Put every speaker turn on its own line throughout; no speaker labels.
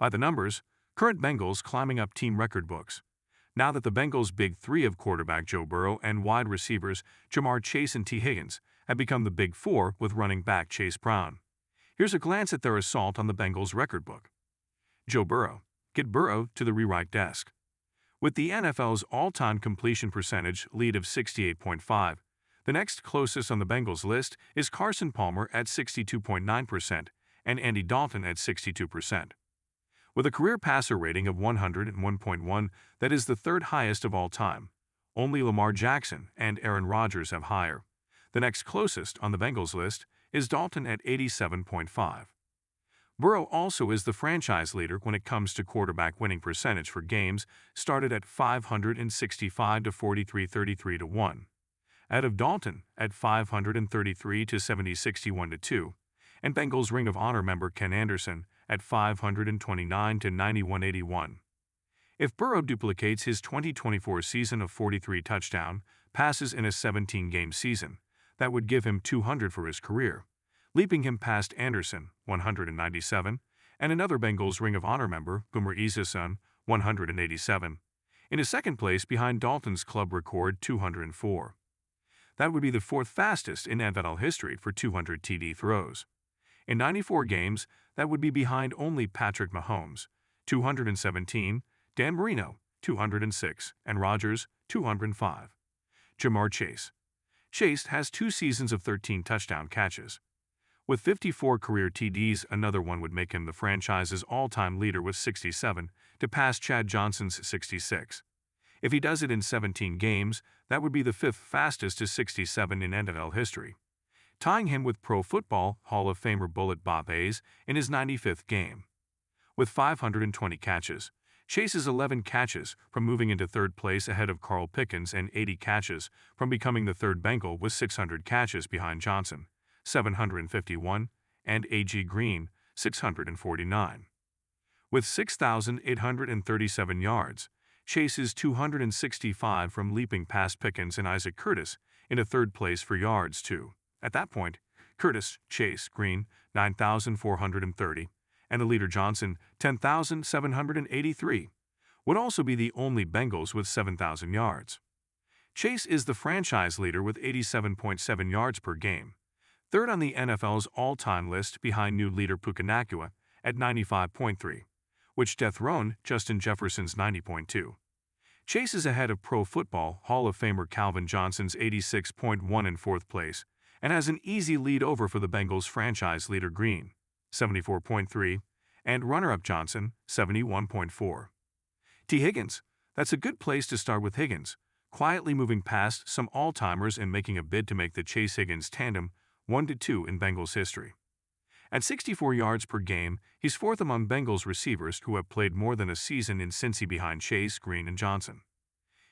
By the numbers, current Bengals climbing up team record books. Now that the Bengals' Big Three of quarterback Joe Burrow and wide receivers Jamar Chase and T. Higgins have become the Big Four with running back Chase Brown. Here's a glance at their assault on the Bengals' record book. Joe Burrow. Get Burrow to the rewrite desk. With the NFL's all-time completion percentage lead of 68.5, the next closest on the Bengals list is Carson Palmer at 62.9% and Andy Dalton at 62%. With a career passer rating of 101.1, that is the third highest of all time. Only Lamar Jackson and Aaron Rodgers have higher. The next closest on the Bengals list is Dalton at 87.5. Burrow also is the franchise leader when it comes to quarterback winning percentage for games started at 565 to 43 33 to 1. Out of Dalton at 533 to 70 61 to 2, and Bengals Ring of Honor member Ken Anderson at 529 to 91 81. If Burrow duplicates his 2024 season of 43 touchdown passes in a 17-game season, that would give him 200 for his career, leaping him past Anderson, 197, and another Bengals Ring of Honor member, Boomer Esiason, 187, into second place behind Dalton's club record 204. That would be the fourth fastest in NFL history for 200 TD throws. In 94 games, that would be behind only Patrick Mahomes, 217, Dan Marino, 206, and Rodgers, 205. Jamar Chase. Chase has 2 seasons of 13 touchdown catches. With 54 career TDs, another one would make him the franchise's all-time leader with 67, to pass Chad Johnson's 66. If he does it in 17 games, that would be the 5th fastest to 67 in NFL history, tying him with Pro Football Hall of Famer Bullet Bob Hayes in his 95th game. With 520 catches, Chase is 11 catches from moving into third place ahead of Carl Pickens and 80 catches from becoming the third Bengal with 600 catches behind Johnson, 751, and A.G. Green, 649. With 6,837 yards, Chase is 265 from leaping past Pickens and Isaac Curtis into third place for yards too. At that point, Curtis, Chase, Green, 9,430, and the leader Johnson, 10,783, would also be the only Bengals with 7,000 yards. Chase is the franchise leader with 87.7 yards per game, third on the NFL's all-time list behind new leader Puka Nacua at 95.3, which dethroned Justin Jefferson's 90.2. Chase is ahead of Pro Football Hall of Famer Calvin Johnson's 86.1 in fourth place, and has an easy lead over for the Bengals franchise leader Green, 74.3, and runner-up Johnson, 71.4. T. Higgins. That's a good place to start with Higgins, quietly moving past some all-timers and making a bid to make the Chase-Higgins tandem 1-2 in Bengals history. At 64 yards per game, he's fourth among Bengals receivers who have played more than a season in Cincy behind Chase, Green, and Johnson.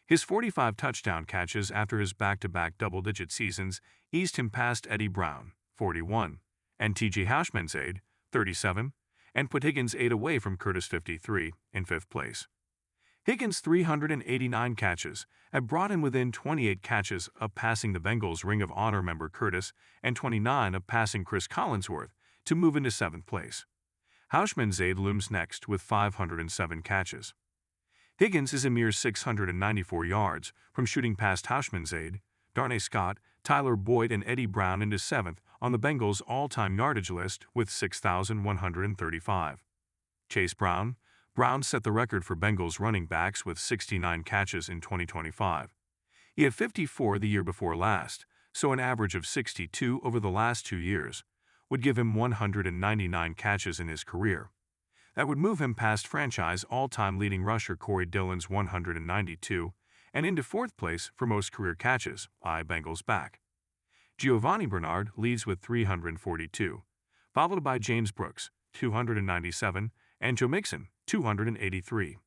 His 45 touchdown catches after his back-to-back double-digit seasons eased him past Eddie Brown, 41, and T.J. Houshmandzadeh, 37, and put Higgins 8 away from Curtis, 53, in fifth place. Higgins' 389 catches have brought him within 28 catches of passing the Bengals Ring of Honor member Curtis and 29 of passing Chris Collinsworth to move into seventh place. Houshmandzadeh looms next with 507 catches. Higgins is a mere 694 yards from shooting past Houshmandzadeh, Darnay Scott, Tyler Boyd, and Eddie Brown into seventh on the Bengals' all-time yardage list with 6,135. Chase Brown. Brown set the record for Bengals running backs with 69 catches in 2025. He had 54 the year before last, so an average of 62 over the last 2 years would give him 199 catches in his career. That would move him past franchise all-time leading rusher Corey Dillon's 192 and into fourth place for most career catches by Bengals back. Giovanni Bernard leads with 342, followed by James Brooks, 297, and Joe Mixon, 283.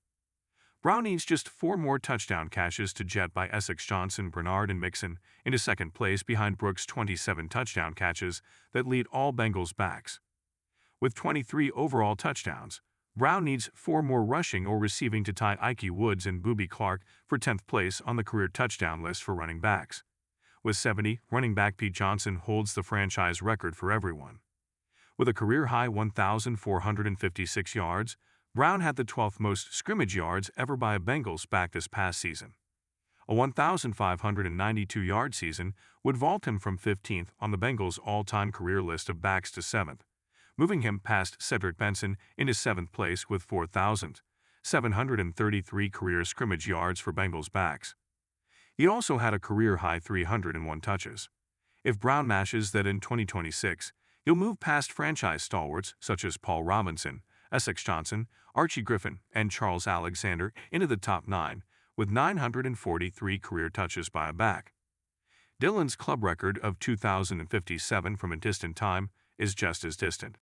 Brown needs just 4 more touchdown catches to jet by Essex Johnson, Bernard, and Mixon into second place behind Brooks' 27 touchdown catches that lead all Bengals backs. With 23 overall touchdowns, Brown needs 4 more rushing or receiving to tie Ike Woods and Boobie Clark for 10th place on the career touchdown list for running backs. With 70, running back Pete Johnson holds the franchise record for everyone. With a career-high 1,456 yards, Brown had the 12th most scrimmage yards ever by a Bengals back this past season. A 1,592-yard season would vault him from 15th on the Bengals' all-time career list of backs to 7th, moving him past Cedric Benson into 7th place with 4,733 career scrimmage yards for Bengals backs. He also had a career-high 301 touches. If Brown mashes that in 2026, he'll move past franchise stalwarts such as Paul Robinson, Essex Johnson, Archie Griffin, and Charles Alexander into the top 9, with 943 career touches by a back. Dillon's club record of 2,057 from a distant time is just as distant.